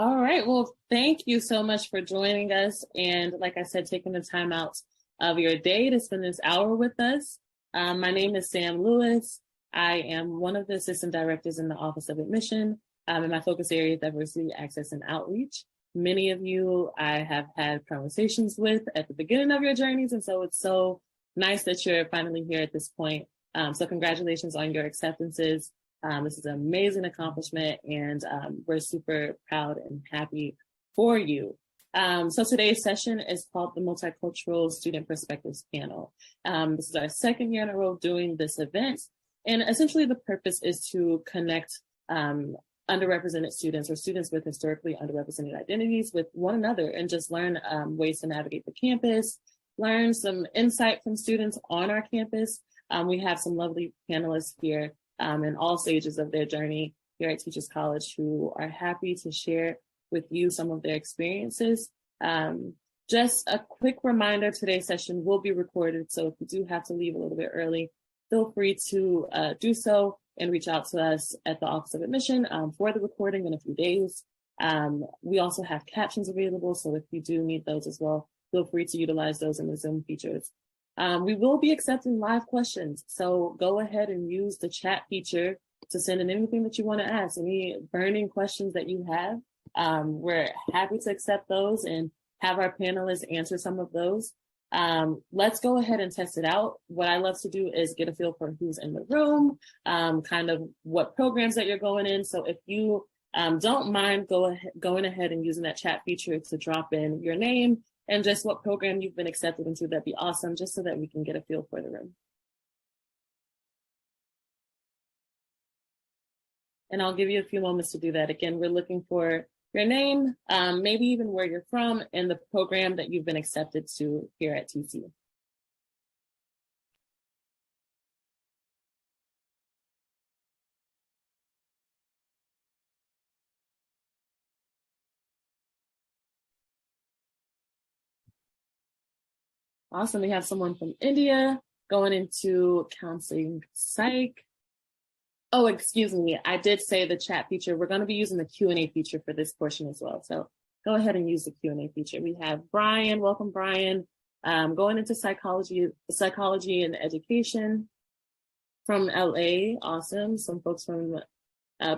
All right. Well, thank you so much for joining us. And like I said, taking the time out of your day to spend this hour with us. My name is Sam Lewis. I am one of the assistant directors in the Office of Admission, and my focus area is diversity, access, and outreach. Many of you I have had conversations with at the beginning of your journeys, and so it's so nice that you're finally here at this point. So congratulations on your acceptances. This is an amazing accomplishment, and we're super proud and happy for you. So today's session is called the Multicultural Student Perspectives Panel. This is our second year in a row doing this event, and essentially the purpose is to connect underrepresented students or students with historically underrepresented identities with one another and just learn ways to navigate the campus, learn some insight from students on our campus. We have some lovely panelists here in all stages of their journey here at Teachers College who are happy to share with you some of their experiences. Just a quick reminder, today's session will be recorded, so if you do have to leave a little bit early, feel free to do so and reach out to us at the Office of Admission for the recording in a few days. We also have captions available, so if you do need those as well, feel free to utilize those in the Zoom features. We will be accepting live questions, so go ahead and use the chat feature to send in anything that you want to ask, any burning questions that you have. We're happy to accept those and have our panelists answer some of those. Let's go ahead and test it out. What I love to do is get a feel for who's in the room, kind of what programs that you're going in. So if you don't mind going ahead and using that chat feature to drop in your name and just what program you've been accepted into, that'd be awesome, just so that we can get a feel for the room. And I'll give you a few moments to do that. Again, we're looking for your name, maybe even where you're from, and the program that you've been accepted to here at TC. Awesome, we have someone from India going into counseling psych. Oh, excuse me, I did say the chat feature. We're gonna be using the Q&A feature for this portion as well. So go ahead and use the Q&A feature. We have Brian, welcome Brian, going into psychology and education from LA, awesome. Some folks from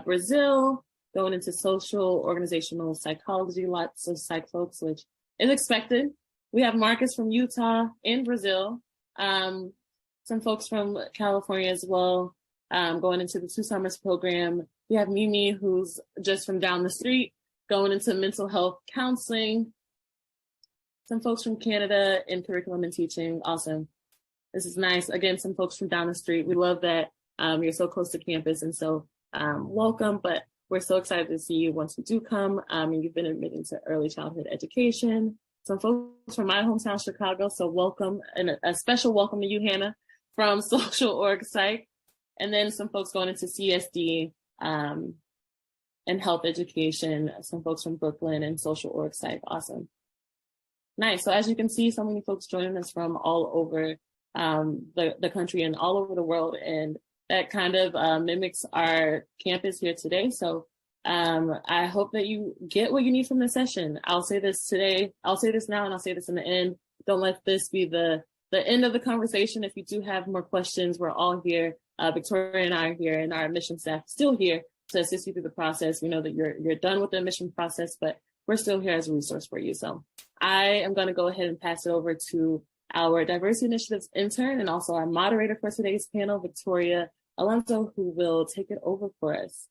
Brazil, going into social organizational psychology, lots of psych folks, which is expected. We have Marcus from Utah in Brazil, some folks from California as well. Going into the 2 summers program. We have Mimi, who's just from down the street, going into mental health counseling. Some folks from Canada in curriculum and teaching. Awesome. This is nice. Again, some folks from down the street. We love that you're so close to campus, and so welcome, but we're so excited to see you once you do come. And you've been admitted to early childhood education. Some folks from my hometown, Chicago, so welcome, and a special welcome to you, Hannah, from Social Org Psych. And then some folks going into CSD and health education, some folks from Brooklyn and Social Org Psych. Awesome. Nice. So as you can see, so many folks joining us from all over the country and all over the world. And that kind of mimics our campus here today. So I hope that you get what you need from this session. I'll say this today, I'll say this now, and I'll say this in the end. Don't let this be the end of the conversation. If you do have more questions, we're all here. Victoria and I are here, and our admission staff still here to assist you through the process. We know that you're done with the admission process, but we're still here as a resource for you. So I am going to go ahead and pass it over to our Diversity Initiatives intern and also our moderator for today's panel, Victoria Alonso, who will take it over for us.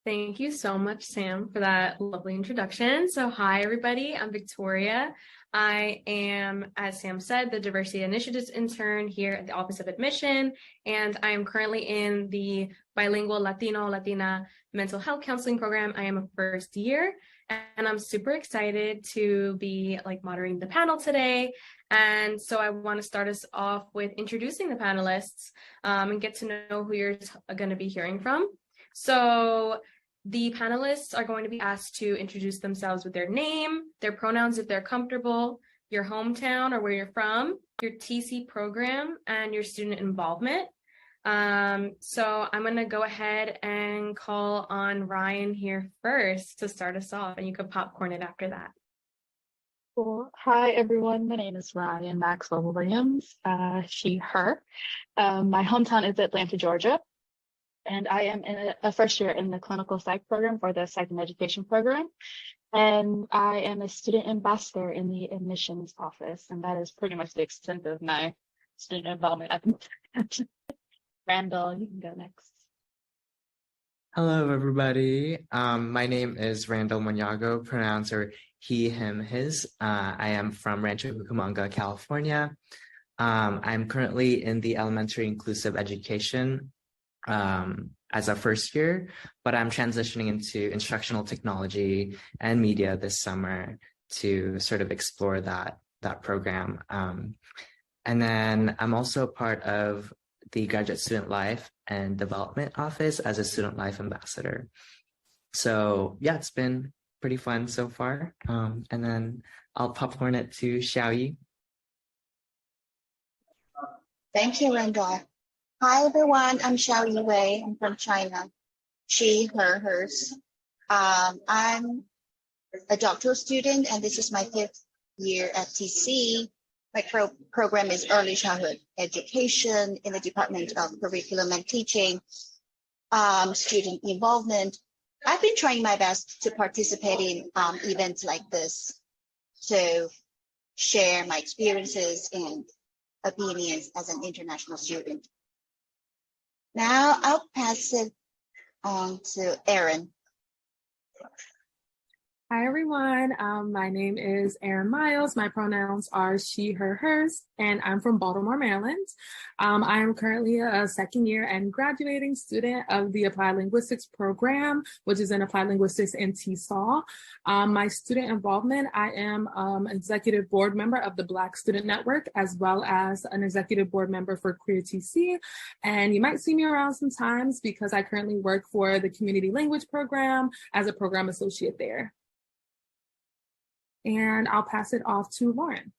Thank you so much, Sam, for that lovely introduction. So hi, everybody. I'm Victoria. I am, as Sam said, the Diversity Initiatives intern here at the Office of Admission, and I am currently in the bilingual Latino-Latina mental health counseling program. I am a first year, and I'm super excited to be moderating the panel today. And so I want to start us off with introducing the panelists and get to know who you're going to be hearing from. So the panelists are going to be asked to introduce themselves with their name, their pronouns if they're comfortable, your hometown or where you're from, your TC program, and your student involvement. So I'm going to go ahead and call on Ryan here first to start us off, and you could popcorn it after that. Cool. Hi, everyone. My name is Ryan Maxwell Williams, she, her. My hometown is Atlanta, Georgia, and I am in a first year in the clinical psych program for the psych and education program. And I am a student ambassador in the admissions office, and that is pretty much the extent of my student involvement at the moment. Randall, you can go next. Hello, everybody. My name is Randall Monyago, pronouncer he, him, his. I am from Rancho Cucamonga, California. I'm currently in the elementary inclusive education as a first year, but I'm transitioning into instructional technology and media this summer to sort of explore that program. And then I'm also part of the Graduate Student Life and Development Office as a Student Life Ambassador. So yeah, it's been pretty fun so far. And then I'll popcorn it to Xiaoyi. Thank you, Randall. Hi, everyone. I'm Xiaoyi Wei. I'm from China. She, her, hers. I'm a doctoral student, and this is my 5th year at TC. My program is early childhood education in the Department of Curriculum and Teaching, student involvement. I've been trying my best to participate in events like this to share my experiences and opinions as an international student. Now I'll pass it on to Erin. Hi, everyone. My name is Erin Miles. My pronouns are she, her, hers, and I'm from Baltimore, Maryland. I am currently a second year and graduating student of the Applied Linguistics program, which is in Applied Linguistics and TESOL. My student involvement, I am executive board member of the Black Student Network, as well as an executive board member for Queer TC. And you might see me around sometimes because I currently work for the Community Language Program as a program associate there. And I'll pass it off to Lauren.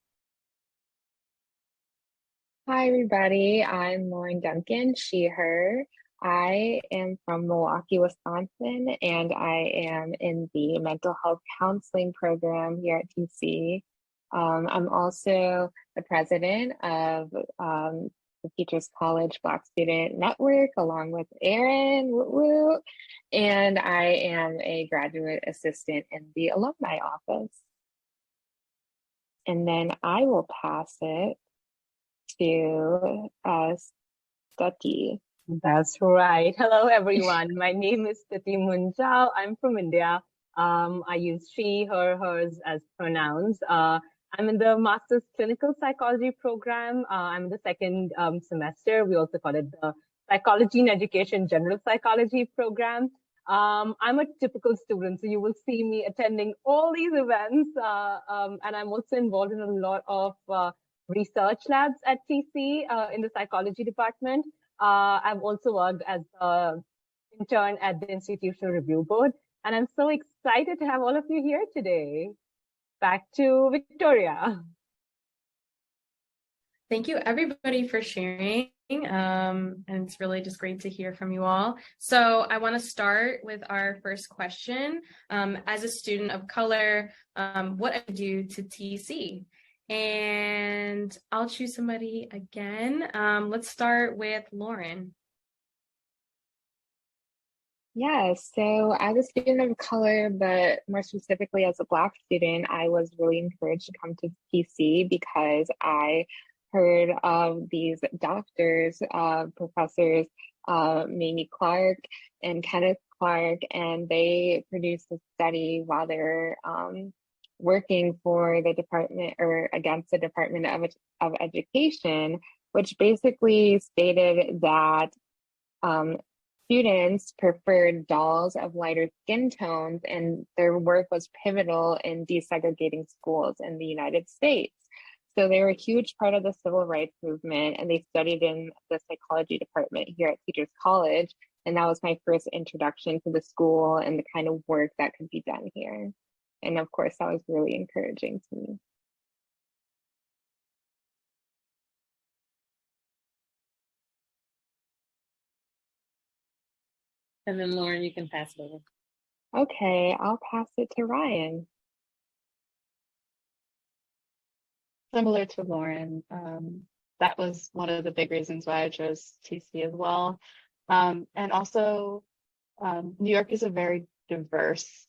Hi, everybody. I'm Lauren Duncan, she, her. I am from Milwaukee, Wisconsin, and I am in the mental health counseling program here at TC. I'm also the president of the Teachers College Black Student Network, along with Erin, woo-woo, and I am a graduate assistant in the alumni office. And then I will pass it to Stati. That's right. Hello, everyone. My name is Stati Munjal. I'm from India. I use she, her, hers as pronouns. I'm in the Master's Clinical Psychology program. I'm in the second semester. We also call it the Psychology in Education General Psychology program. I'm a typical student, so you will see me attending all these events, and I'm also involved in a lot of research labs at TC in the psychology department. I've also worked as an intern at the Institutional Review Board, and I'm so excited to have all of you here today. Back to Victoria. Thank you, everybody, for sharing. And it's really just great to hear from you all. So I want to start with our first question. As a student of color, what I do to TC? And I'll choose somebody again. Let's start with Lauren. Yeah, so as a student of color, but more specifically as a Black student, I was really encouraged to come to TC because I heard of these doctors, professors, Mamie Clark and Kenneth Clark, and they produced a study while they were working for the department or against the Department of Education, which basically stated that students preferred dolls of lighter skin tones, and their work was pivotal in desegregating schools in the United States. So they were a huge part of the civil rights movement, and they studied in the psychology department here at Teachers College. And that was my first introduction to the school and the kind of work that could be done here. And of course, that was really encouraging to me. And then Lauren, you can pass it over. Okay, I'll pass it to Ryan. Similar to Lauren, that was one of the big reasons why I chose TC as well. And also, New York is a very diverse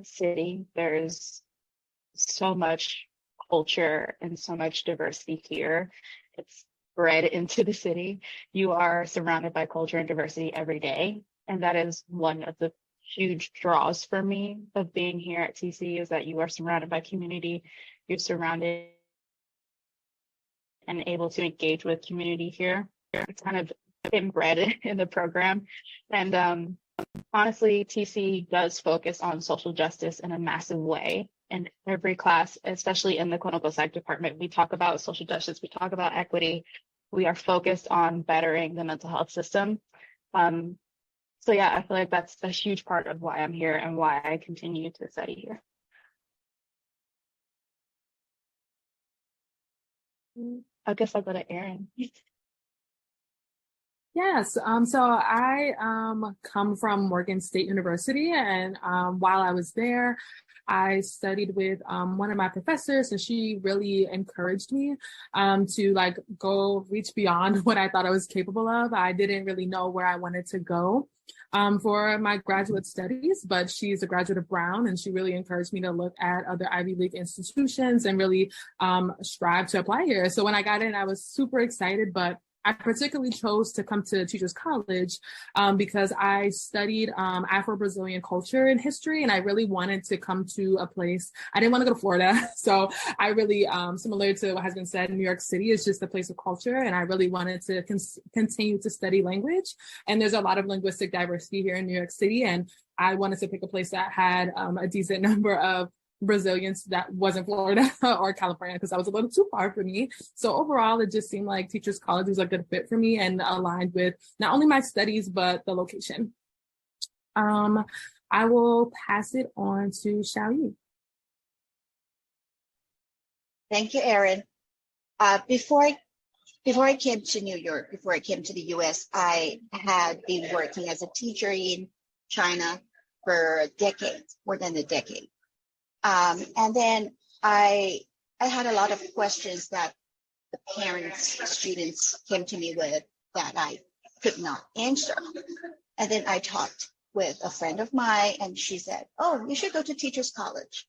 city. There's so much culture and so much diversity here. It's bred into the city. You are surrounded by culture and diversity every day. And that is one of the huge draws for me of being here at TC, is that you are surrounded by community. You're surrounded and able to engage with community here. It's kind of inbred in the program. And honestly, TC does focus on social justice in a massive way. In every class, especially in the clinical psych department, we talk about social justice, we talk about equity. We are focused on bettering the mental health system. So yeah, I feel like that's a huge part of why I'm here and why I continue to study here. I guess I'll go to Erin. Yes, so I come from Morgan State University, and while I was there, I studied with one of my professors, and she really encouraged me to like go reach beyond what I thought I was capable of. I didn't really know where I wanted to go for my graduate studies, but she's a graduate of Brown, and she really encouraged me to look at other Ivy League institutions and really strive to apply here. So when I got in, I was super excited, but I particularly chose to come to Teachers College because I studied Afro-Brazilian culture and history, and I really wanted to come to a place. I didn't want to go to Florida, so I really, similar to what has been said, New York City is just a place of culture, and I really wanted to continue to study language. And there's a lot of linguistic diversity here in New York City, and I wanted to pick a place that had a decent number of Brazilians that wasn't Florida or California, because that was a little too far for me. So overall, it just seemed like Teachers College was a good fit for me and aligned with not only my studies, but the location. I will pass it on to Xiaoyi. Thank you, Erin. Before I came to New York, before I came to the US, I had been working as a teacher in China for a decade, more than a decade. And then I had a lot of questions that the parents, students came to me with that I could not answer. And then I talked with a friend of mine, and she said, "Oh, you should go to Teachers College."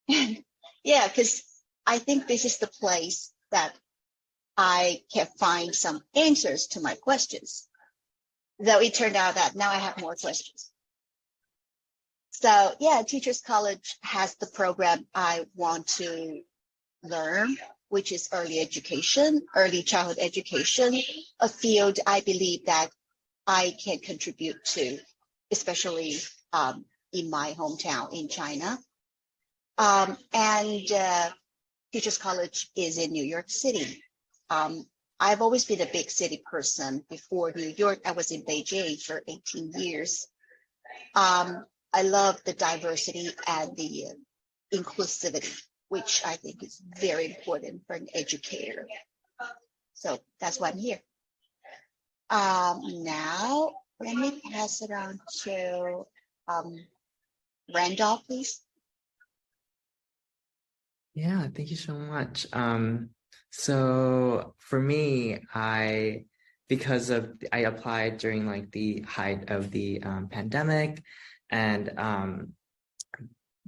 Yeah, because I think this is the place that I can find some answers to my questions. Though it turned out that now I have more questions. So yeah, Teachers College has the program I want to learn, which is early education, early childhood education, a field I believe that I can contribute to, especially in my hometown in China. And Teachers College is in New York City. I've always been a big city person. Before New York, I was in Beijing for 18 years. I love the diversity and the inclusivity, which I think is very important for an educator. So that's why I'm here. Now, let me pass it on to Randolph, please. Yeah, thank you so much. So for me, I applied during like the height of the pandemic, and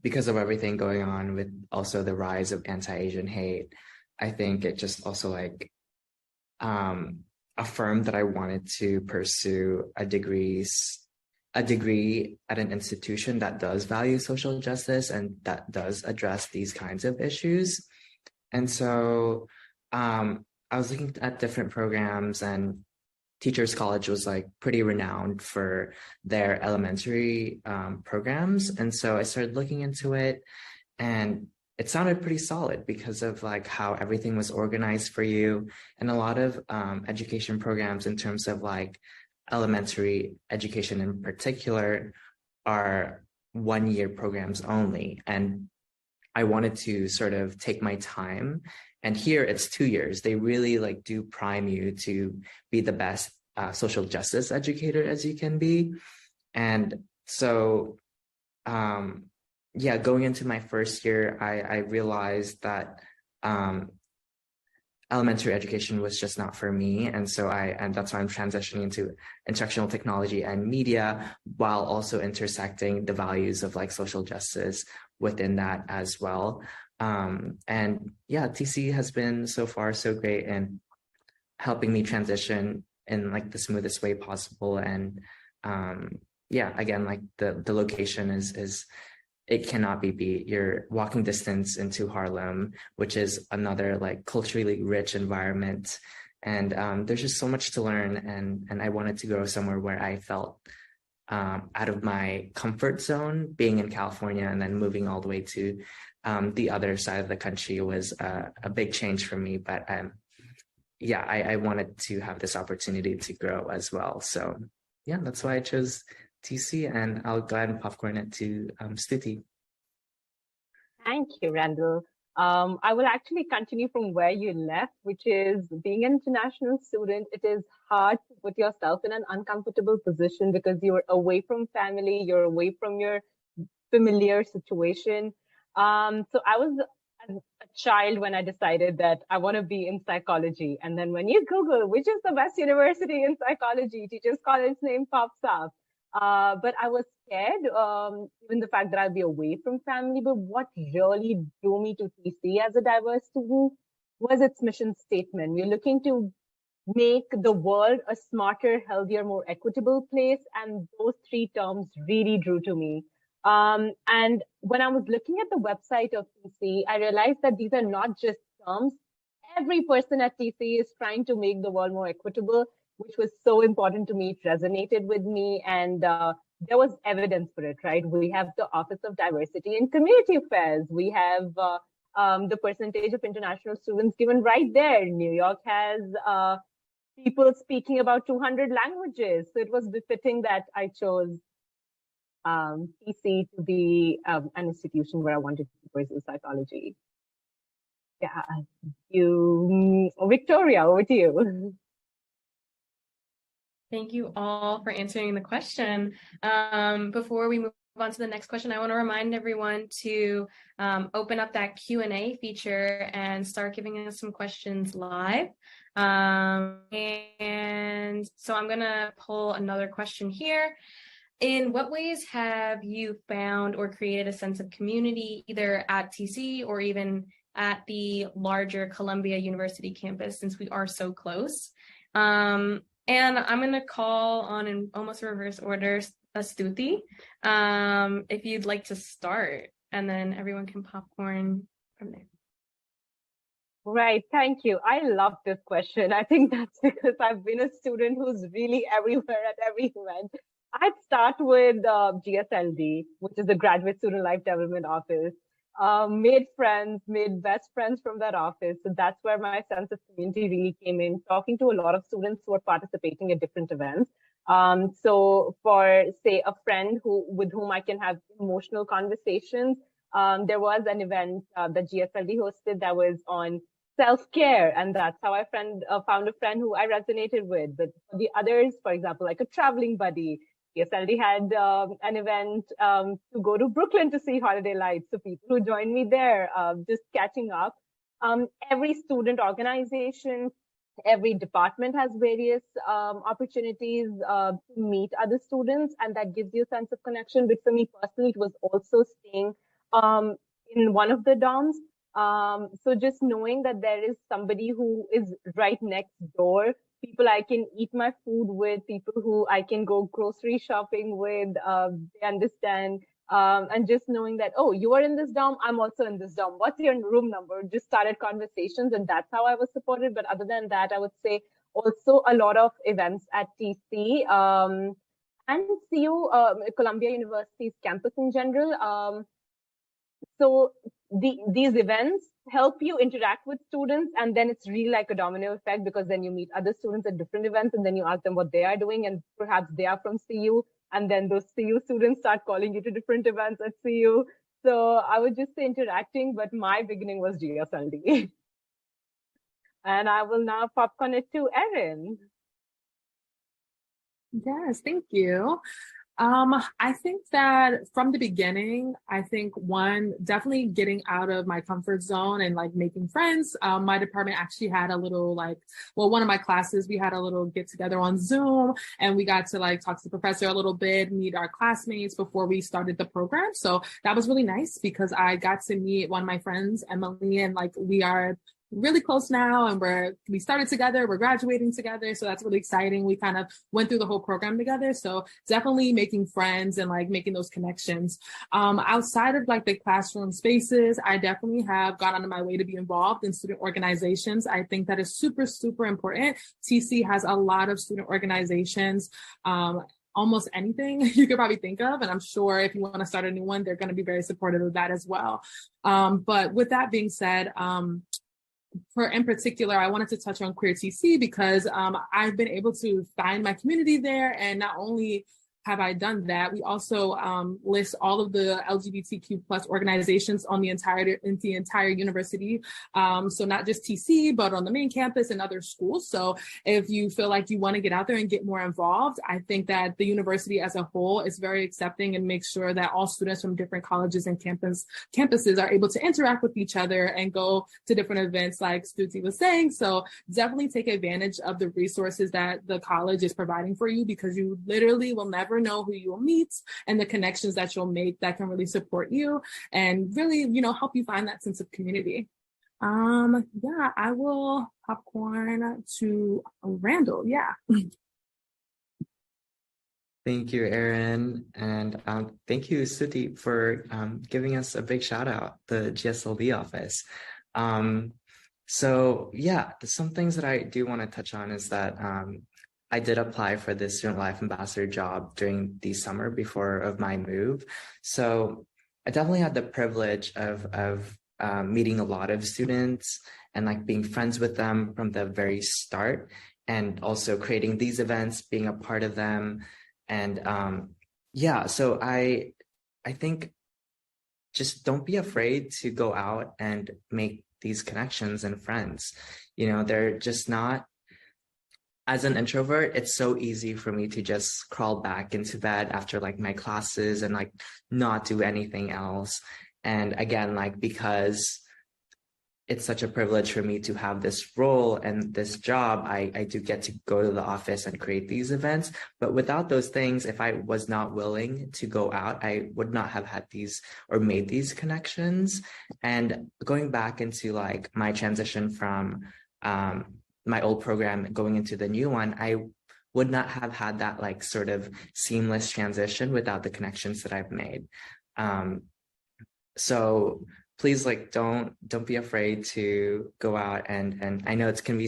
because of everything going on with also the rise of anti-Asian hate, I think it just also like affirmed that I wanted to pursue a degree at an institution that does value social justice and that does address these kinds of issues. And so I was looking at different programs, and Teachers College was like pretty renowned for their elementary programs. And so I started looking into it, and it sounded pretty solid because of like how everything was organized for you. And a lot of education programs in terms of like elementary education in particular are 1-year programs only. And I wanted to sort of take my time. And here it's 2 years. They really like do prime you to be the best social justice educator as you can be. And so, yeah, going into my first year, I realized that elementary education was just not for me. And that's why I'm transitioning into instructional technology and media, while also intersecting the values of like social justice within that as well. And yeah, TC has been so far so great in helping me transition in like the smoothest way possible. And yeah, again, like the location is it cannot be beat. You're walking distance into Harlem, which is another like culturally rich environment. And there's just so much to learn. And I wanted to go somewhere where I felt out of my comfort zone. Being in California and then moving all the way to the other side of the country was a big change for me. But yeah, I wanted to have this opportunity to grow as well. So yeah, that's why I chose TC, and I'll go ahead and popcorn it to Stuti. Thank you, Randall. I will actually continue from where you left, which is being an international student. It is hard to put yourself in an uncomfortable position because you're away from family, you're away from your familiar situation. So I was a child when I decided that I want to be in psychology. And then when you Google which is the best university in psychology, Teachers College name pops up. But I was scared, even the fact that I'll be away from family. But what really drew me to TC as a diverse student was its mission statement. We're looking to make the world a smarter, healthier, more equitable place. And those three terms really drew to me. And when I was looking at the website of TC, I realized that these are not just terms. Every person at TC is trying to make the world more equitable, which was so important to me. It resonated with me, and there was evidence for it, right? We have the Office of Diversity and Community Affairs. We have the percentage of international students given right there. New York has people speaking about 200 languages. So it was befitting that I chose TC to be an institution where I wanted to pursue psychology. Yeah, Victoria, over to you. Thank you all for answering the question. Before we move on to the next question, I want to remind everyone to open up that Q&A feature and start giving us some questions live. And so I'm going to pull another question here. In what ways have you found or created a sense of community, either at TC or even at the larger Columbia University campus, since we are so close? And I'm going to call on, in almost reverse order, Stuti, if you'd like to start, and then everyone can popcorn from there. Right. Thank you. I love this question. I think that's because I've been a student who's really everywhere at every event. I'd start with GSLD, which is the Graduate Student Life Development Office. Made friends, made best friends from that office. So that's where my sense of community really came in, talking to a lot of students who are participating at different events. So for, say, a friend with whom I can have emotional conversations, there was an event that GSLD hosted that was on self-care, and that's how I found a friend who I resonated with. But for the others, for example, like a traveling buddy, GSLD had an event to go to Brooklyn to see Holiday Lights. So people who joined me there, just catching up. Every student organization, every department has various opportunities to meet other students, and that gives you a sense of connection. But for me personally, it was also staying in one of the dorms. So just knowing that there is somebody who is right next door, people I can eat my food with, people who I can go grocery shopping with, they understand. And just knowing that, oh, you are in this dorm, I'm also in this dorm. What's your room number? Just started conversations, and that's how I was supported. But other than that, I would say also a lot of events at TC and CU, Columbia University's campus in general. So these events help you interact with students, and then it's really like a domino effect, because then you meet other students at different events, and then you ask them what they are doing, and perhaps they are from CU, and then those CU students start calling you to different events at CU. So I would just say interacting, but my beginning was GSLD. And I will now popcorn it to Erin. Yes, thank you. I think that from the beginning, I think one, definitely getting out of my comfort zone and like making friends. My department actually had a little one of my classes, we had a little get together on Zoom and we got to like talk to the professor a little bit, meet our classmates before we started the program. So that was really nice because I got to meet one of my friends, Emily, and like we are really close now and we started together, we're graduating together, so that's really exciting. We kind of went through the whole program together, so definitely making friends and like making those connections. Outside of like the classroom spaces, I definitely have gone out of my way to be involved in student organizations. I think that is super, super important. TC has a lot of student organizations, almost anything you could probably think of. And I'm sure if you want to start a new one, they're going to be very supportive of that as well. But with that being said, in particular, I wanted to touch on Queer TC because I've been able to find my community there. And not only have I done that, we also list all of the LGBTQ plus organizations on the entire university. So not just TC, but on the main campus and other schools. So if you feel like you want to get out there and get more involved, I think that the university as a whole is very accepting and makes sure that all students from different colleges and campuses are able to interact with each other and go to different events like Stuti was saying. So definitely take advantage of the resources that the college is providing for you, because you literally will never know who you will meet and the connections that you'll make that can really support you and really, help you find that sense of community. Yeah, I will popcorn to Randall. Yeah. Thank you, Erin. And thank you, Suti, for giving us a big shout out, the GSLB office. So yeah, some things that I do want to touch on is that I did apply for this Student Life Ambassador job during the summer of my move. So I definitely had the privilege of meeting a lot of students and like being friends with them from the very start, and also creating these events, being a part of them. And yeah, so I think just don't be afraid to go out and make these connections and friends. They're just not, as an introvert, it's so easy for me to just crawl back into bed after like my classes and like not do anything else. And again, like, because it's such a privilege for me to have this role and this job, I do get to go to the office and create these events. But without those things, if I was not willing to go out, I would not have had these or made these connections. And going back into like my transition from my old program going into the new one, I would not have had that like sort of seamless transition without the connections that I've made. So please, like, don't be afraid to go out, and I know it can be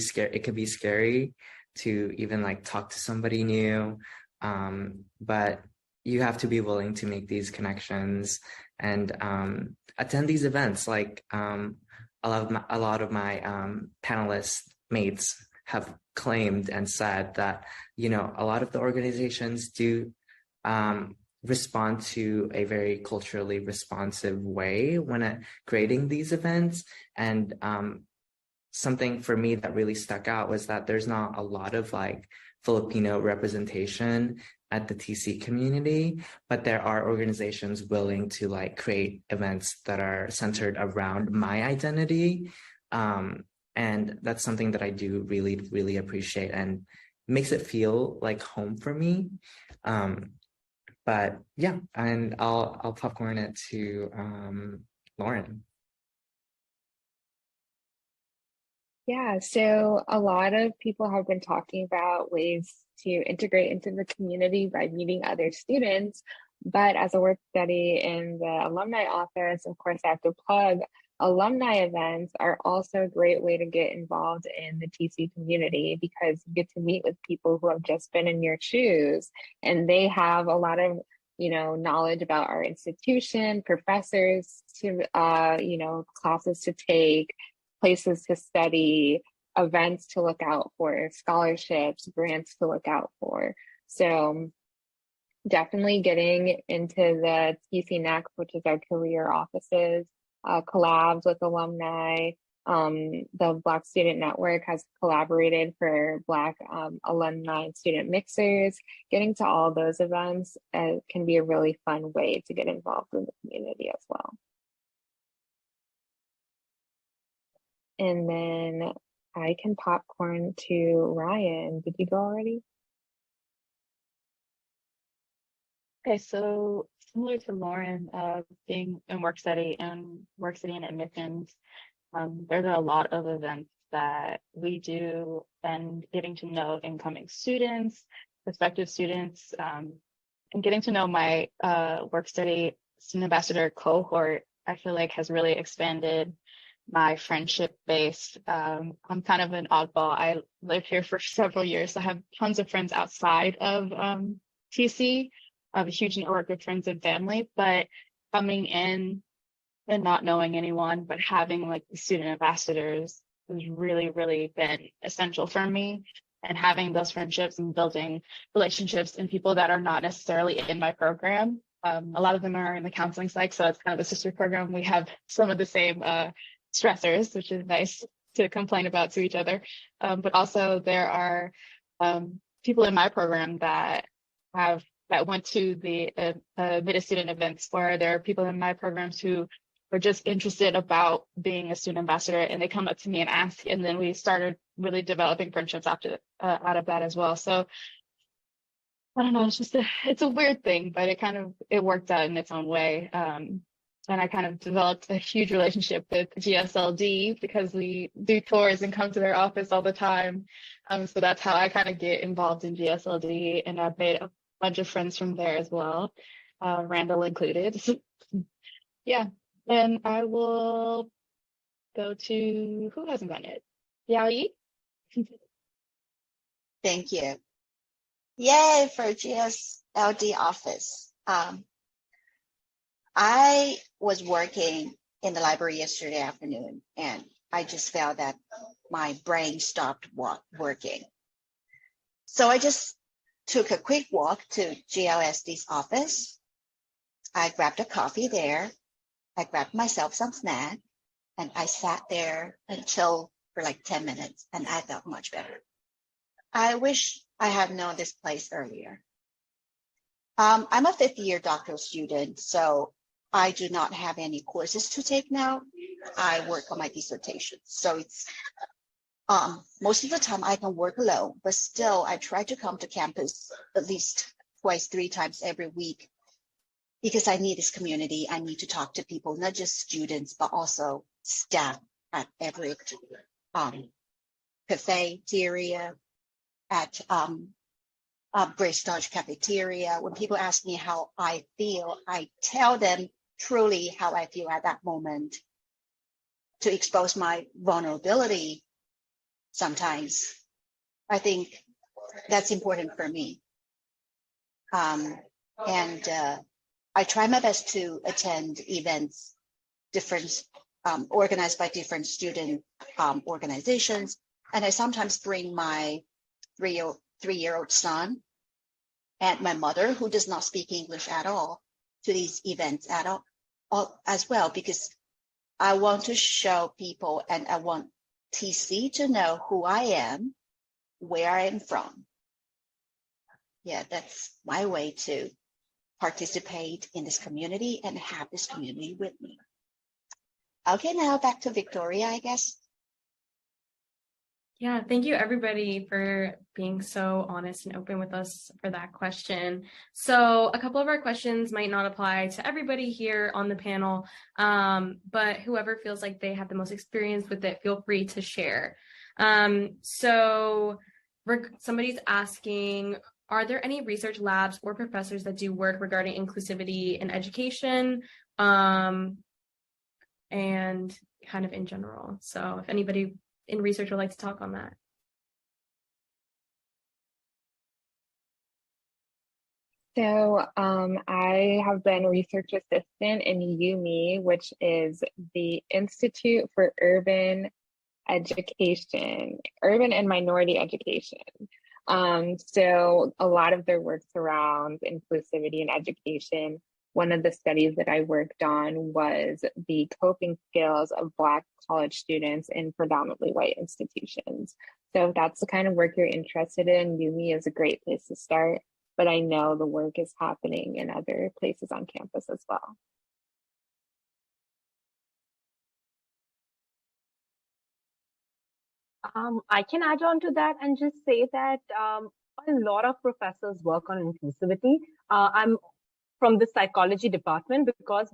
scary to even like talk to somebody new, but you have to be willing to make these connections and attend these events. Like a lot of my panelists mates have claimed and said that a lot of the organizations do respond to a very culturally responsive way when creating these events. And something for me that really stuck out was that there's not a lot of like Filipino representation at the TC community, but there are organizations willing to like create events that are centered around my identity. And that's something that I do really, really appreciate, and makes it feel like home for me. But yeah, and I'll popcorn it to Lauren. Yeah, so a lot of people have been talking about ways to integrate into the community by meeting other students. But as a work study in the alumni office, of course, I have to plug alumni events are also a great way to get involved in the TC community, because you get to meet with people who have just been in your shoes, and they have a lot of knowledge about our institution, professors to classes to take, places to study, events to look out for, scholarships, grants to look out for. So definitely getting into the TC Next, which is our career offices, collabs with alumni, The Black Student Network has collaborated for Black alumni and student mixers. Getting to all those events can be a really fun way to get involved in the community as well. And then I can popcorn to Ryan. Did you go already? Okay, so similar to Lauren, being in work study and admissions, there's a lot of events that we do and getting to know incoming students, prospective students, and getting to know my work study student ambassador cohort, I feel like has really expanded my friendship base. I'm kind of an oddball. I lived here for several years. So I have tons of friends outside of TC. I have a huge network of friends and family, but coming in and not knowing anyone, but having like the student ambassadors has really, really been essential for me. And having those friendships and building relationships and people that are not necessarily in my program. A lot of them are in the counseling psych, so it's kind of a sister program. We have some of the same stressors, which is nice to complain about to each other. But also there are people in my program that went to the MIDA student events, where there are people in my programs who are just interested about being a student ambassador, and they come up to me and ask, and then we started really developing friendships after out of that as well. So I don't know, it's a weird thing, but it worked out in its own way. And I kind of developed a huge relationship with GSLD because we do tours and come to their office all the time. So that's how I kind of get involved in GSLD, and I've made a bunch of friends from there as well, Randall included. Yeah, and I will go to, who hasn't gone yet? Yao Yi? Thank you. Yay for GSLD office. I was working in the library yesterday afternoon, and I just felt that my brain stopped working. So I just took a quick walk to GLSD's office. I grabbed a coffee there. I grabbed myself some snack, and I sat there and chilled for like 10 minutes, and I felt much better. I wish I had known this place earlier. I'm a fifth-year doctoral student, so I do not have any courses to take now. I work on my dissertation. So it's most of the time I can work alone, but still I try to come to campus at least twice, 3 times every week, because I need this community. I need to talk to people, not just students, but also staff at every cafeteria, at Grace Dodge cafeteria. When people ask me how I feel, I tell them truly how I feel at that moment, to expose my vulnerability. Sometimes I think that's important for me. And I try my best to attend events, organized by different student organizations. And I sometimes bring my three-year-old son and my mother, who does not speak English at all, to these events as well, because I want to show people, and I want TC to know who I am, where I am from. Yeah, that's my way to participate in this community and have this community with me. Okay, now back to Victoria, I guess. Yeah, thank you everybody for being so honest and open with us for that question. So a couple of our questions might not apply to everybody here on the panel, but whoever feels like they have the most experience with it, feel free to share. So somebody's asking, are there any research labs or professors that do work regarding inclusivity in education, and kind of in general? So if anybody in research would like to talk on that. So I have been research assistant in UME, which is the Institute for Urban and Minority Education. So a lot of their work surrounds inclusivity in education. one of the studies that I worked on was the coping skills of Black college students in predominantly white institutions. So if that's the kind of work you're interested in, UMI is a great place to start. But I know the work is happening in other places on campus as well. I can add on to that and just say that a lot of professors work on inclusivity. I'm from the psychology department because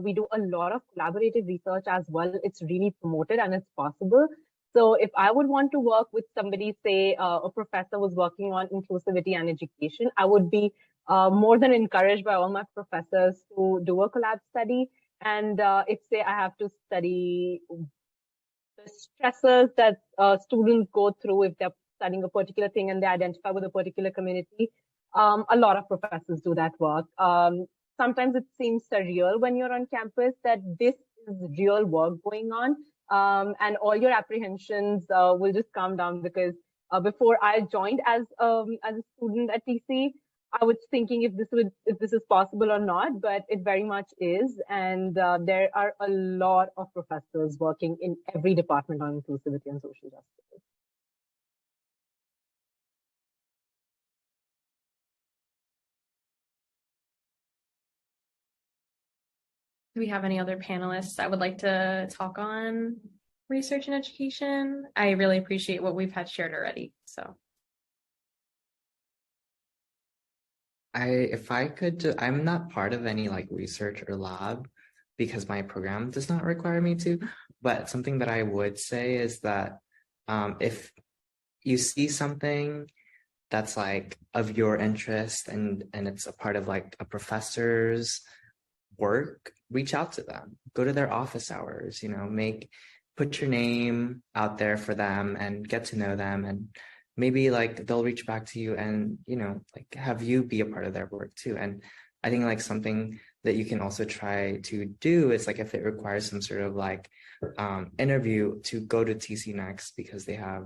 we do a lot of collaborative research as well. It's really promoted and it's possible. So if I would want to work with somebody, say a professor was working on inclusivity and education, I would be more than encouraged by all my professors to do a collab study. And if say I have to study the stressors that students go through if they're studying a particular thing and they identify with a particular community, a lot of professors do that work. Sometimes it seems surreal when you're on campus that this is real work going on, and all your apprehensions will just calm down because before I joined as a student at TC, I was thinking if this is possible or not, but it very much is. And there are a lot of professors working in every department on inclusivity and social justice. Do we have any other panelists that would like to talk on research and education? I really appreciate what we've had shared already. So if I could, I'm not part of any like research or lab because my program does not require me to, but something that I would say is that if you see something that's like of your interest and it's a part of like a professor's work, reach out to them, go to their office hours, put your name out there for them and get to know them, and maybe like they'll reach back to you and like have you be a part of their work too. And I think like something that you can also try to do is like if it requires some sort of like interview, to go to TC Next because they have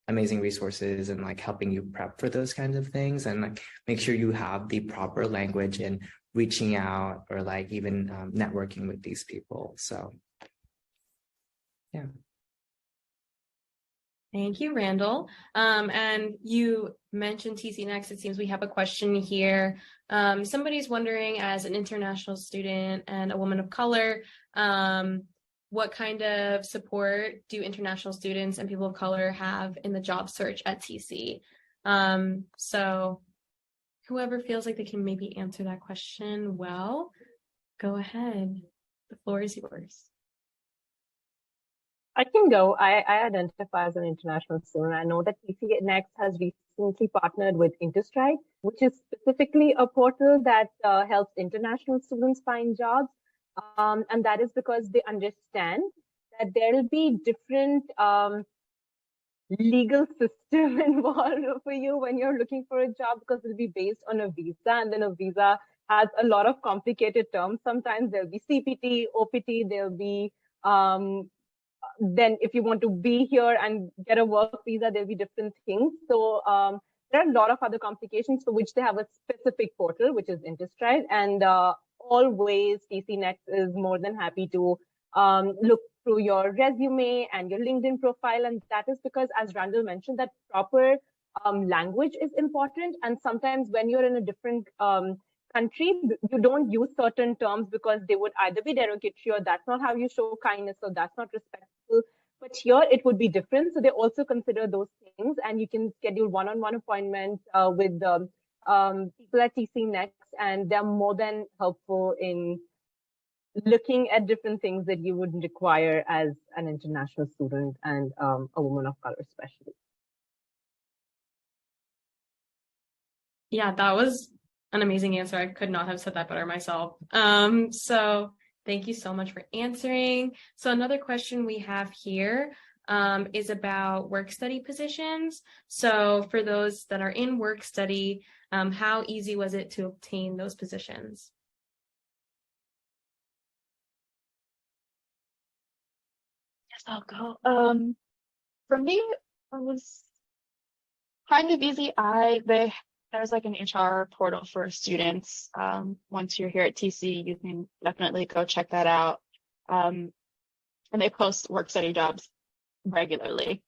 amazing resources and like helping you prep for those kinds of things, and like make sure you have the proper language in reaching out or like even networking with these people. So yeah. thank you, Randall. And you mentioned TC Next. It seems we have a question here. Somebody's wondering, as an international student and a woman of color, what kind of support do international students and people of color have in the job search at TC? So whoever feels like they can maybe answer that question well, go ahead. The floor is yours. I can go. I identify as an international student. I know that TC Next has recently partnered with Interstride, which is specifically a portal that helps international students find jobs. And that is because they understand that there will be different legal system involved for you when you're looking for a job, because it'll be based on a visa, and then a visa has a lot of complicated terms. Sometimes there'll be CPT, OPT, there'll be then if you want to be here and get a work visa, there'll be different things. So there are a lot of other complications for which they have a specific portal, which is Interstride. And always TC Next is more than happy to look through your resume and your LinkedIn profile. And that is because, as Randall mentioned, that proper language is important. And sometimes when you're in a different country, you don't use certain terms because they would either be derogatory or that's not how you show kindness, or that's not respectful. But here it would be different. So they also consider those things, and you can schedule one-on-one appointments with people at TC Next, and they're more than helpful in looking at different things that you would require as an international student and a woman of color, especially. Yeah, that was an amazing answer. I could not have said that better myself. So thank you so much for answering. So another question we have here is about work study positions. So for those that are in work study, how easy was it to obtain those positions? Yes, I'll go. For me, it was kind of easy. there's like an HR portal for students. Once you're here at TC, you can definitely go check that out. And they post work study jobs regularly,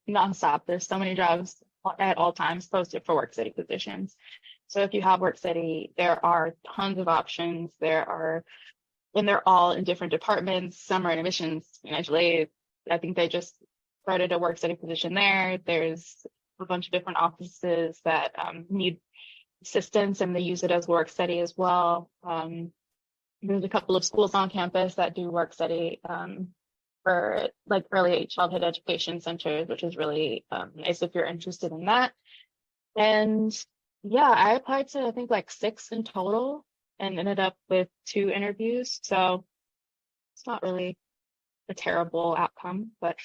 nonstop. There's so many jobs at all times posted for work study positions. So if you have work study, there are tons of options. And they're all in different departments. Some are in admissions, financial aid. I think they just started a work study position there. There's a bunch of different offices that need assistance, and they use it as work study as well. There's a couple of schools on campus that do work study for like early childhood education centers, which is really nice if you're interested in that. And yeah, I applied to I think like 6 in total and ended up with 2 interviews. So it's not really a terrible outcome, but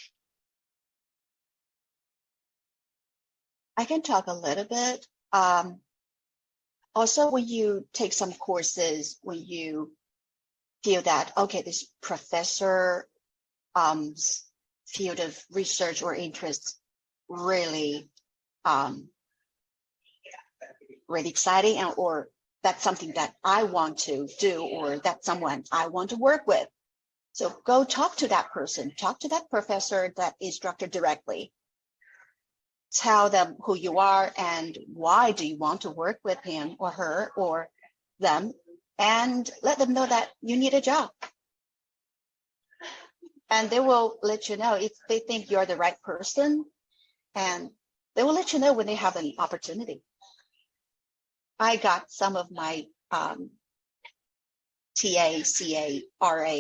I can talk a little bit. Also, when you take some courses, when you feel that, okay, this professor field of research or interest really really exciting, or that's something that I want to do, or that's someone I want to work with. So go talk to that person, talk to that professor, that instructor directly. Tell them who you are and why do you want to work with him or her or them, and let them know that you need a job. And they will let you know if they think you're the right person, and they will let you know when they have an opportunity. I got some of my TA, CA, RA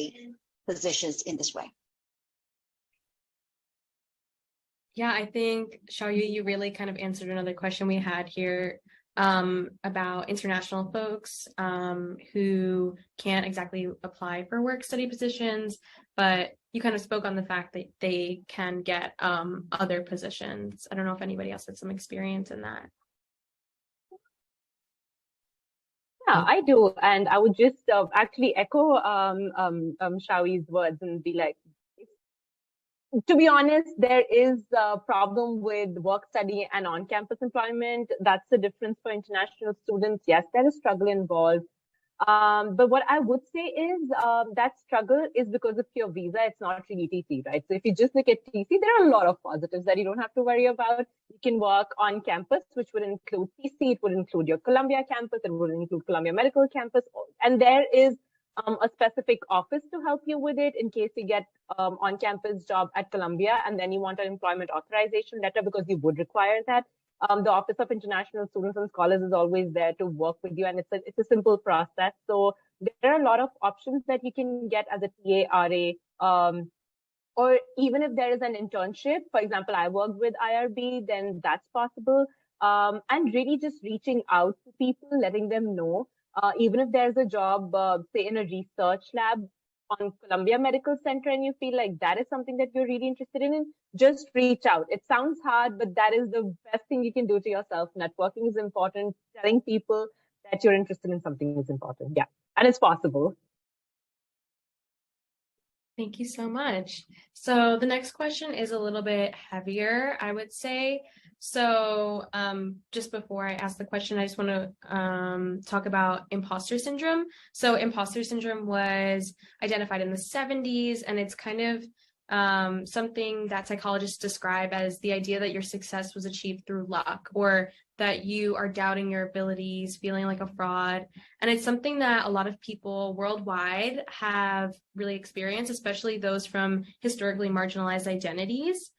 positions in this way. Yeah, I think, Xiaoyu, you really kind of answered another question we had here about international folks who can't exactly apply for work study positions, but you kind of spoke on the fact that they can get other positions. I don't know if anybody else had some experience in that. Yeah, I do. And I would just actually echo Xiaoyu's words and be like, to be honest, there is a problem with work study and on-campus employment. That's the difference for international students. Yes, there is struggle involved. But what I would say is that struggle is because of your visa. It's not really TC, right? So if you just look at TC, there are a lot of positives that you don't have to worry about. You can work on campus, which would include TC. It would include your Columbia campus. It would include Columbia Medical Campus. And there is a specific office to help you with it in case you get on-campus job at Columbia and then you want an employment authorization letter, because you would require that. The Office of International Students and Scholars is always there to work with you, and it's a simple process. So there are a lot of options that you can get as a TA, RA, or even if there is an internship. For example, I worked with IRB, then that's possible. And really just reaching out to people, letting them know. Even if there's a job, say in a research lab on Columbia Medical Center, and you feel like that is something that you're really interested in, just reach out. It sounds hard, but that is the best thing you can do to yourself. Networking is important. Telling people that you're interested in something is important. Yeah, and it's possible. Thank you so much. So the next question is a little bit heavier, I would say. So just before I ask the question, I just want to talk about imposter syndrome. So imposter syndrome was identified in the 70s, and it's kind of something that psychologists describe as the idea that your success was achieved through luck, or that you are doubting your abilities, feeling like a fraud. And it's something that a lot of people worldwide have really experienced, especially those from historically marginalized identities.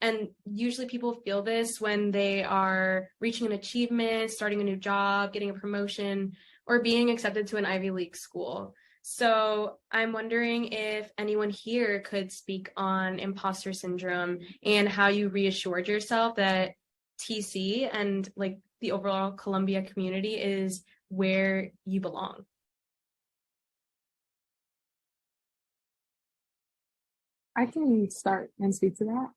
And usually people feel this when they are reaching an achievement, starting a new job, getting a promotion, or being accepted to an Ivy League school. So I'm wondering if anyone here could speak on imposter syndrome and how you reassured yourself that TC and like the overall Columbia community is where you belong. I can start and speak to that.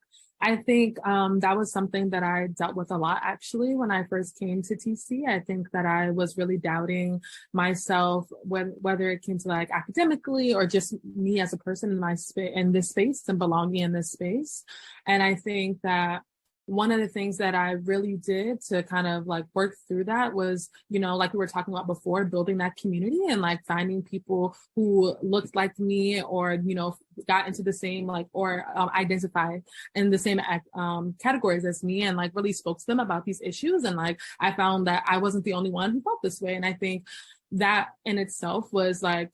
I think that was something that I dealt with a lot, actually, when I first came to TC. I think that I was really doubting myself, whether it came to like academically or just me as a person in this space and belonging in this space. And I think that one of the things that I really did to kind of like work through that was, like we were talking about before, building that community and like finding people who looked like me or, got into the same like or identified in the same categories as me and like really spoke to them about these issues. And like I found that I wasn't the only one who felt this way. And I think that in itself was like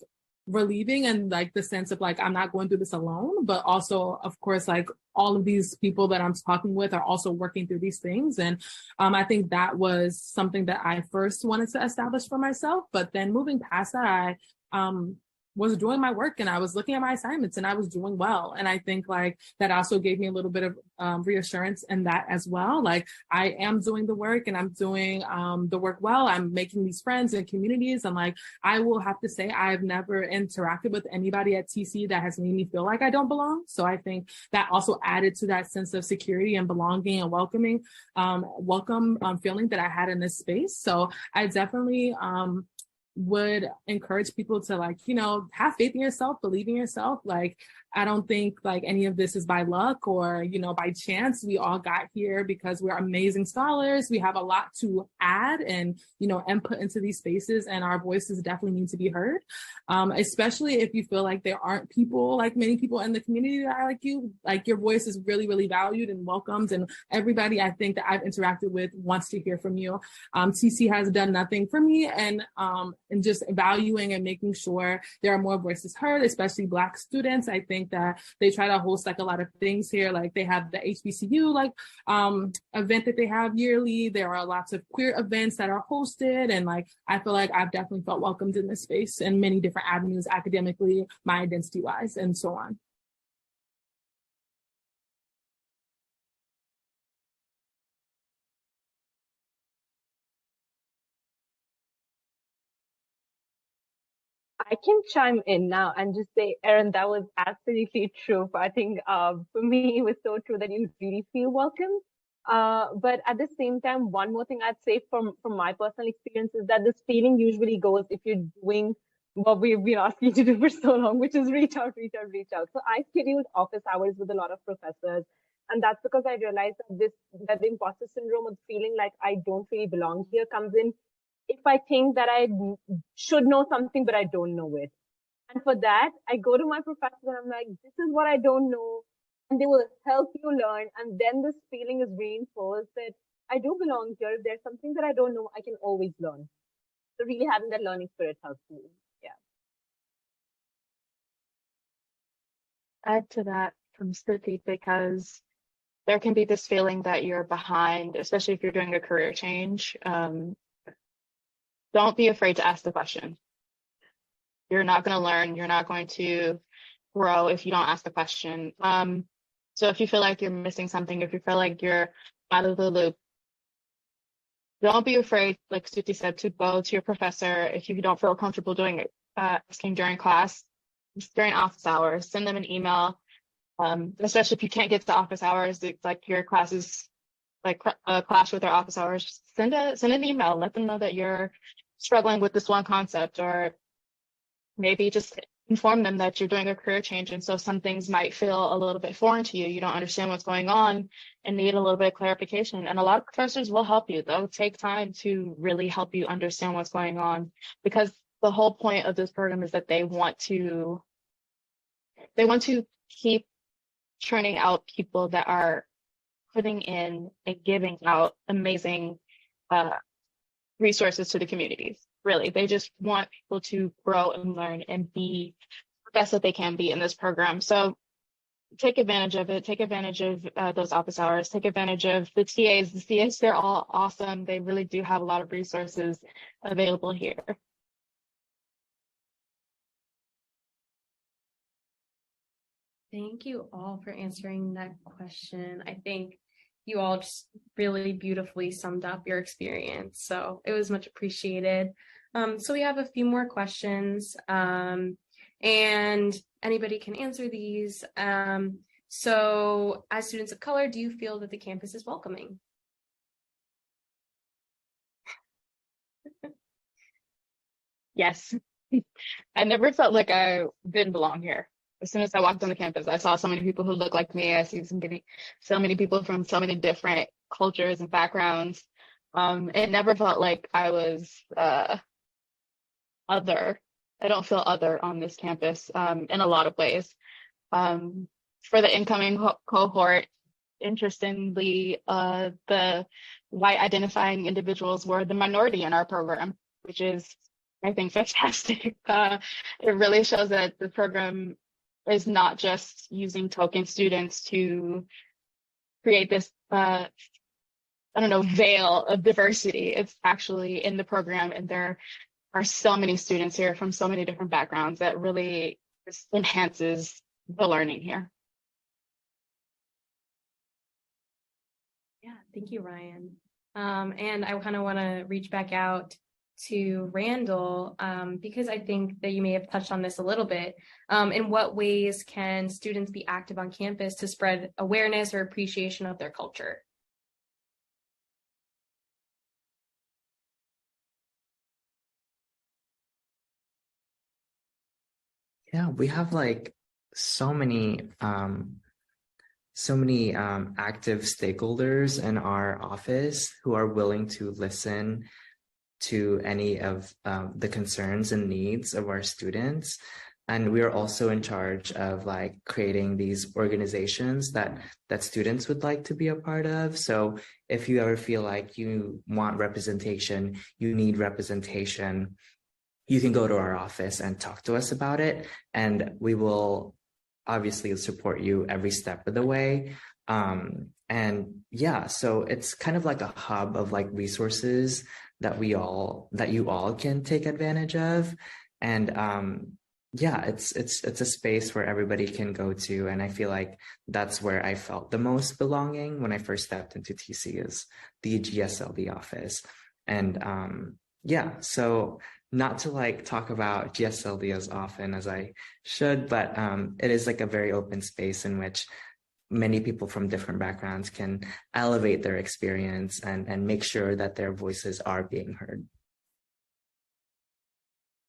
relieving and like the sense of like I'm not going through this alone, but also of course like all of these people that I'm talking with are also working through these things. And I think that was something that I first wanted to establish for myself. But then moving past that, I was doing my work and I was looking at my assignments and I was doing well. And I think like that also gave me a little bit of reassurance in that as well. Like I am doing the work and I'm doing the work well. I'm making these friends and communities. And like, I will have to say, I've never interacted with anybody at TC that has made me feel like I don't belong. So I think that also added to that sense of security and belonging and welcome feeling that I had in this space. So I definitely, would encourage people to like, have faith in yourself, believe in yourself. Like, I don't think like any of this is by luck or, by chance. We all got here because we're amazing scholars. We have a lot to add and, input into these spaces, and our voices definitely need to be heard. Especially if you feel like there aren't people, like many people in the community that are like you, like your voice is really, really valued and welcomed. And everybody I think that I've interacted with wants to hear from you. TC has done nothing for me, and just valuing and making sure there are more voices heard, especially Black students. I think that they try to host like a lot of things here. Like they have the HBCU like event that they have yearly. There are lots of queer events that are hosted. And like, I feel like I've definitely felt welcomed in this space in many different avenues, academically, my identity wise, and so on. I can chime in now and just say, Erin, that was absolutely true. I think for me, it was so true that you really feel welcome. But at the same time, one more thing I'd say from my personal experience is that this feeling usually goes if you're doing what we've been asking you to do for so long, which is reach out, reach out, reach out. So I scheduled office hours with a lot of professors. And that's because I realized that the imposter syndrome of feeling like I don't really belong here comes in if I think that I should know something, but I don't know it. And for that, I go to my professor and I'm like, this is what I don't know. And they will help you learn. And then this feeling is reinforced that I do belong here. If there's something that I don't know, I can always learn. So really having that learning spirit helps me. Yeah. Add to that from Stuti, because there can be this feeling that you're behind, especially if you're doing a career change. Don't be afraid to ask the question. You're not going to learn. You're not going to grow if you don't ask the question. So if you feel like you're missing something, if you feel like you're out of the loop, don't be afraid, like Stuti said, to go to your professor if you don't feel comfortable doing it, asking during class, during office hours. Send them an email, especially if you can't get to office hours, it's like your classes like clash with their office hours. Send an email, let them know that you're struggling with this one concept, or maybe just inform them that you're doing a career change. And so some things might feel a little bit foreign to you. You don't understand what's going on and need a little bit of clarification. And a lot of professors will help you. They'll take time to really help you understand what's going on, because the whole point of this program is that they want to keep churning out people that are putting in and giving out amazing resources to the communities. Really, they just want people to grow and learn and be the best that they can be in this program. So take advantage of it. Take advantage of those office hours. Take advantage of the TAs. The TAs, they're all awesome. They really do have a lot of resources available here. Thank you all for answering that question. I think you all just really beautifully summed up your experience. So it was much appreciated. So we have a few more questions, and anybody can answer these. So as students of color, do you feel that the campus is welcoming? Yes. I never felt like I didn't belong here. as soon as I walked on the campus, I saw so many people who look like me. I see so many people from so many different cultures and backgrounds. It never felt like I was other. I don't feel other on this campus in a lot of ways. For the incoming cohort, interestingly, the white identifying individuals were the minority in our program, which is, I think, fantastic. It really shows that the program is not just using token students to create this, veil of diversity. It's actually in the program, and there are so many students here from so many different backgrounds that really just enhances the learning here. Yeah, thank you, Ryan. And I kind of want to reach back out to Randall because I think that you may have touched on this a little bit. In what ways can students be active on campus to spread awareness or appreciation of their culture? Yeah, we have like so many active stakeholders in our office who are willing to listen to any of the concerns and needs of our students. And we are also in charge of like creating these organizations that students would like to be a part of. So if you ever feel like you want representation, you need representation, you can go to our office and talk to us about it. And we will obviously support you every step of the way. And yeah, so it's kind of like a hub of like resources that you all can take advantage of. And yeah, it's a space where everybody can go to. And I feel like that's where I felt the most belonging when I first stepped into TC, is the GSLD office. And yeah, so not to like talk about GSLD as often as I should, but it is like a very open space in which many people from different backgrounds can elevate their experience and make sure that their voices are being heard.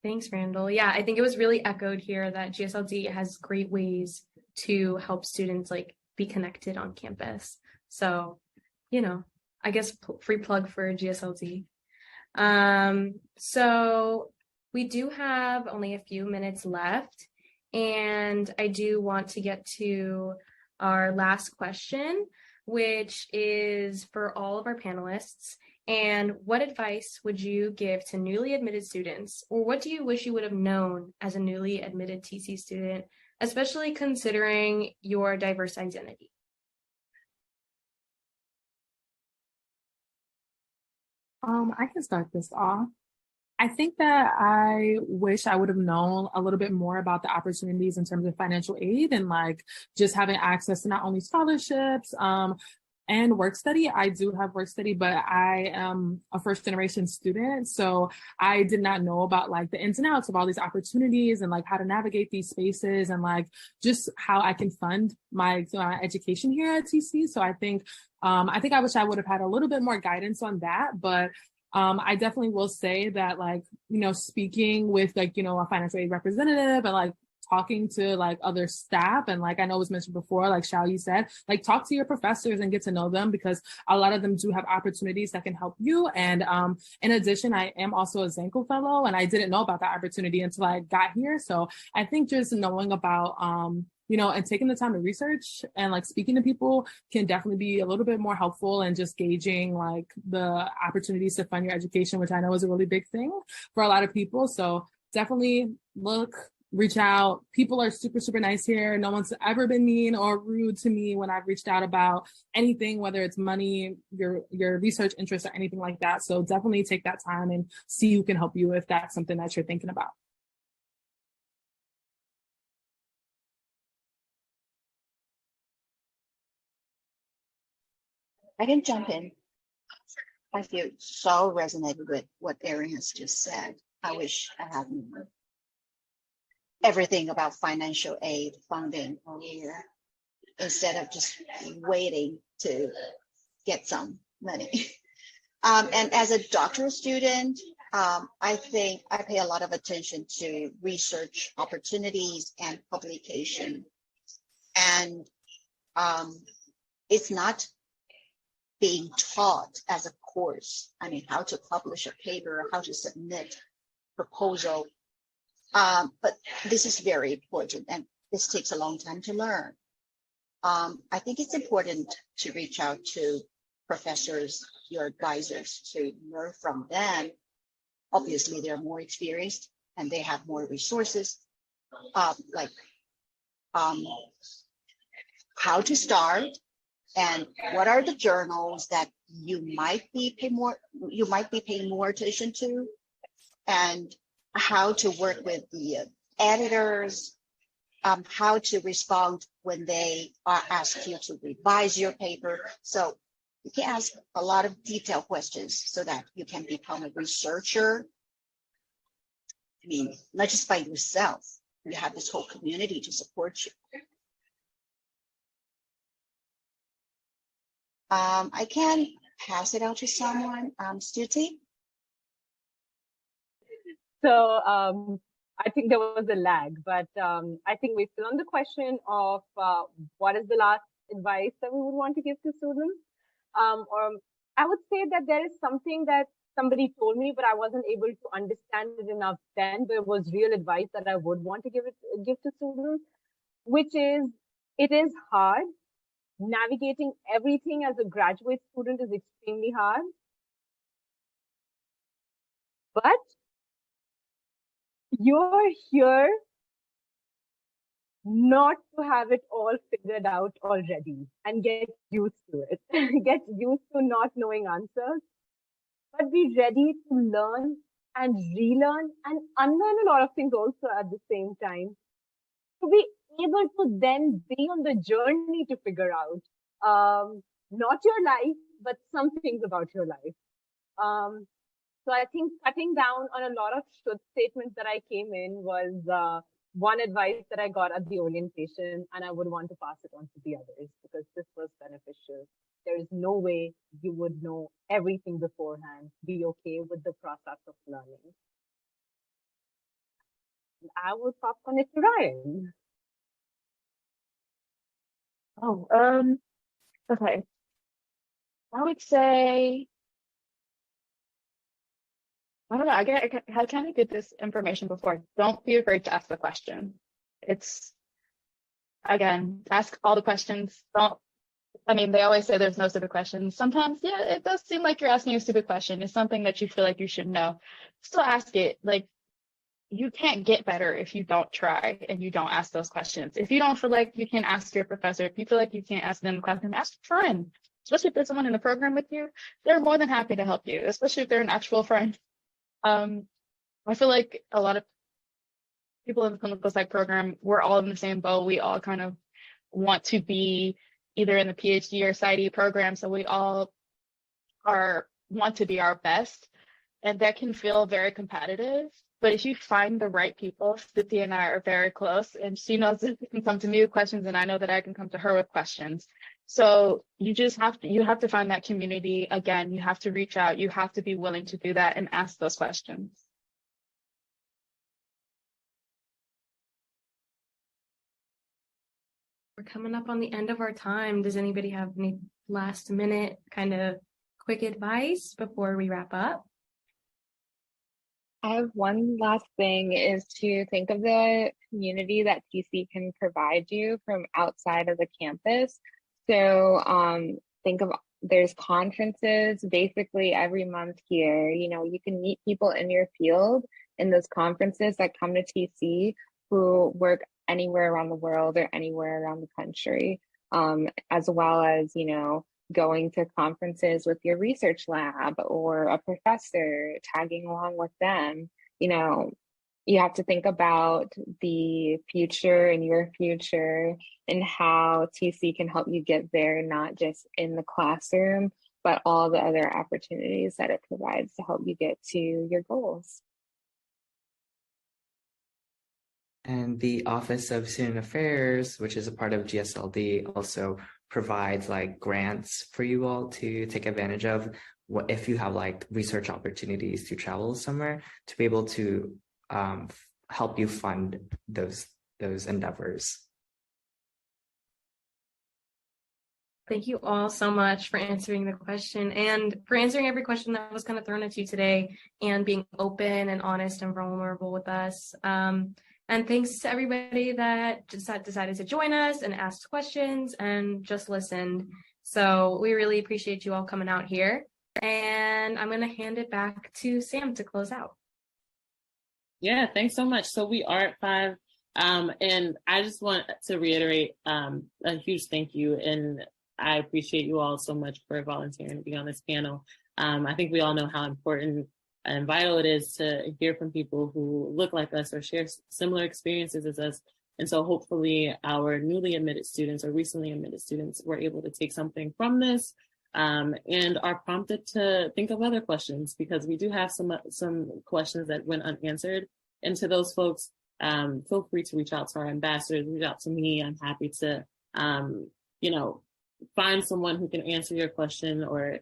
Thanks, Randall. Yeah, I think it was really echoed here that GSLD has great ways to help students like be connected on campus. So, I guess free plug for GSLD. So we do have only a few minutes left, and I do want to get to our last question, which is for all of our panelists. And what advice would you give to newly admitted students, or what do you wish you would have known as a newly admitted TC student, especially considering your diverse identity? I can start this off. I think that I wish I would have known a little bit more about the opportunities in terms of financial aid and like just having access to not only scholarships, and work study. I do have work study, but I am a first generation student. So I did not know about like the ins and outs of all these opportunities and like how to navigate these spaces and like just how I can fund my education here at TC. So I think I wish I would have had a little bit more guidance on that, but I definitely will say that like, speaking with like, a financial aid representative and like talking to like other staff, and like I know it was mentioned before, like Shao, you said, like talk to your professors and get to know them, because a lot of them do have opportunities that can help you. And in addition, I am also a Zenko fellow, and I didn't know about that opportunity until I got here. So I think just knowing about and taking the time to research and like speaking to people can definitely be a little bit more helpful, and just gauging like the opportunities to fund your education, which I know is a really big thing for a lot of people. So definitely reach out. People are super, super nice here. No one's ever been mean or rude to me when I've reached out about anything, whether it's money, your research interests, or anything like that. So definitely take that time and see who can help you if that's something that you're thinking about. I can jump in. I feel so resonated with what Erin has just said. I wish I had known everything about financial aid funding earlier, instead of just waiting to get some money. And as a doctoral student, I think I pay a lot of attention to research opportunities and publication. And it's not being taught as a course. I mean, how to publish a paper, how to submit proposal. But this is very important, and this takes a long time to learn. I think it's important to reach out to professors, your advisors, to learn from them. Obviously, they're more experienced and they have more resources, like how to start and what are the journals that you might be paying more attention to, and how to work with the editors, how to respond when they are asked you to revise your paper. So you can ask a lot of detailed questions so that you can become a researcher. I mean, not just by yourself, you have this whole community to support you. I can pass it out to someone, Stuti. So I think there was a lag, but I think we're still on the question of what is the last advice that we would want to give to students. Or I would say that there is something that somebody told me, but I wasn't able to understand it enough then. There was real advice that I would want to give to students, which is, it is hard. Navigating everything as a graduate student is extremely hard. But you're here not to have it all figured out already and get used to it. Get used to not knowing answers, but be ready to learn and relearn and unlearn a lot of things also at the same time, to be able to then be on the journey to figure out not your life, but some things about your life. So I think cutting down on a lot of should statements that I came in was one advice that I got at the orientation, and I would want to pass it on to the others because this was beneficial. There is no way you would know everything beforehand. Be okay with the process of learning. And I will pass on it to Ryan. Oh, okay. I would say, I don't know, I kind of get this information before. Don't be afraid to ask the question. It's, again, ask all the questions. They always say there's no stupid questions. Sometimes, yeah, it does seem like you're asking a stupid question. It's something that you feel like you should know. Still ask it. Like, you can't get better if you don't try and you don't ask those questions. If you don't feel like you can ask your professor, if you feel like you can't ask them the question, ask a friend. Especially if there's someone in the program with you, they're more than happy to help you, especially if they're an actual friend. I feel like a lot of people in the clinical psych program, we're all in the same boat. We all kind of want to be either in the PhD or PsyD program, so we all want to be our best, and that can feel very competitive. But if you find the right people, Stuti and I are very close, and she knows that she can come to me with questions, and I know that I can come to her with questions. So you have to find that community. Again, you have to reach out. You have to be willing to do that and ask those questions. We're coming up on the end of our time. Does anybody have any last minute kind of quick advice before we wrap up? I have one last thing, is to think of the community that TC can provide you from outside of the campus. So think of, there's conferences basically every month here. You know, you can meet people in your field in those conferences that come to TC who work anywhere around the world or anywhere around the country, as well as, you know, going to conferences with your research lab or a professor, tagging along with them. You know, you have to think about the future and your future and how TC can help you get there, not just in the classroom, but all the other opportunities that it provides to help you get to your goals. And the Office of Student Affairs, which is a part of GSLD, also provides like grants for you all to take advantage of. if you have like research opportunities to travel somewhere, to be able to help you fund those endeavors. Thank you all so much for answering the question and for answering every question that was kind of thrown at you today and being open and honest and vulnerable with us. And thanks to everybody that decided to join us and asked questions and just listened. So we really appreciate you all coming out here. And I'm going to hand it back to Sam to close out. Yeah, thanks so much. So we are at 5. And I just want to reiterate a huge thank you. And I appreciate you all so much for volunteering to be on this panel. I think we all know how important and vital it is to hear from people who look like us or share similar experiences as us. And so hopefully our newly admitted students or recently admitted students were able to take something from this and are prompted to think of other questions, because we do have some questions that went unanswered. And to those folks, feel free to reach out to our ambassadors, reach out to me. I'm happy to, find someone who can answer your question or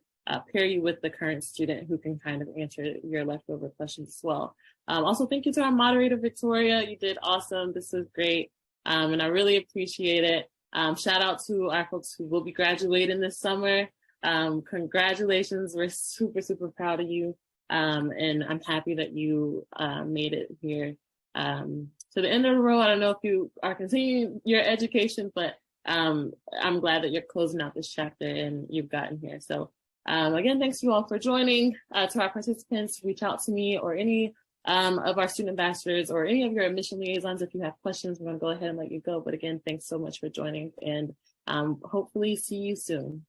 pair you with the current student who can kind of answer your leftover questions as well. Also, thank you to our moderator, Victoria. You did awesome. This was great. And I really appreciate it. Shout out to our folks who will be graduating this summer. Congratulations. We're super, super proud of you. And I'm happy that you made it here to the end of the road. I don't know if you are continuing your education, but I'm glad that you're closing out this chapter and you've gotten here. So again, thanks you all for joining. To our participants, reach out to me or any of our student ambassadors or any of your admission liaisons. If you have questions, we're going to go ahead and let you go. But again, thanks so much for joining, and hopefully see you soon.